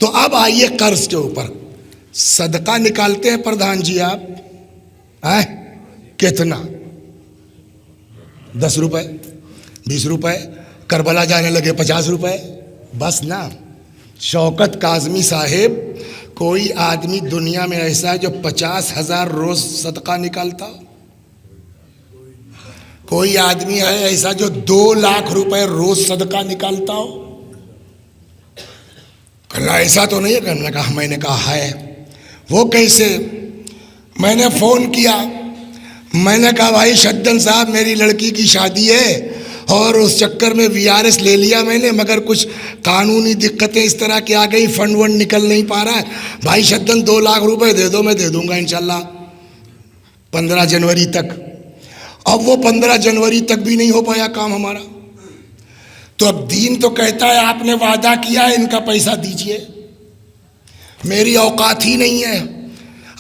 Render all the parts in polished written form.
तो अब आइए कर्ज के ऊपर। सदका निकालते हैं प्रधान जी आप, हैं? कितना? 10 रुपए, 20 रुपए, करबला जाने लगे 50 रुपए, बस ना। शौकत काजमी साहेब, कोई आदमी दुनिया में ऐसा है जो 50,000 रोज सदका निकालता? कोई आदमी है ऐसा जो 2 लाख रुपए रोज सदका निकालता हो? कहना ऐसा तो नहीं है। मैंने कहा है। वो कैसे? मैंने फोन किया, मैंने कहा भाई शद्दन साहब मेरी लड़की की शादी है और उस चक्कर में VRS ले लिया मैंने, मगर कुछ कानूनी दिक्कतें इस तरह की आ गई, फंड वंड निकल नहीं पा रहा है। भाई शद्दन 2 लाख रुपए दे दो, मैं दे दूंगा इंशाल्लाह 15 जनवरी तक। अब वो 15 जनवरी तक भी नहीं हो पाया काम हमारा। तो अब दीन तो कहता है आपने वादा किया है, इनका पैसा दीजिए। मेरी औकात ही नहीं है।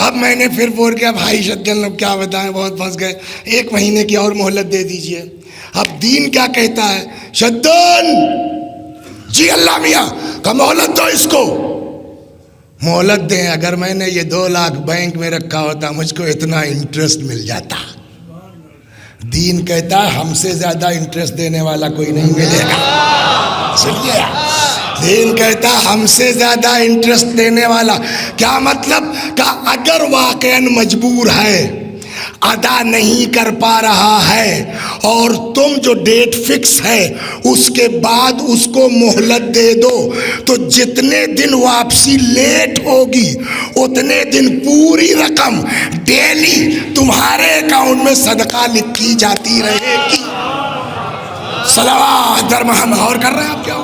अब मैंने फिर बोल किया भाई शद्दन लोग क्या बताएं, बहुत फंस गए, 1 महीने की और मोहलत दे दीजिए। अब दीन क्या कहता है? शद्दन जी अल्लाह मियाँ का मोहलत दो इसको। मोहलत दें। अगर मैंने ये 2 लाख बैंक में रखा होता मुझको इतना इंटरेस्ट मिल जाता। दीन कहता है हमसे ज्यादा इंटरेस्ट देने वाला कोई नहीं मिलेगा। सुनिए, दीन कहता हमसे ज्यादा इंटरेस्ट देने वाला। क्या मतलब? का अगर वाकईन मजबूर है, अदा नहीं कर पा रहा है और तुम जो डेट फिक्स है उसके बाद उसको मोहलत दे दो, तो जितने दिन वापसी लेट होगी उतने दिन पूरी रकम डेली तुम्हारे अकाउंट में सदका लिखी जाती रहेगी। सलावत दर मोहम्मद। और कर रहे हैं आप क्या?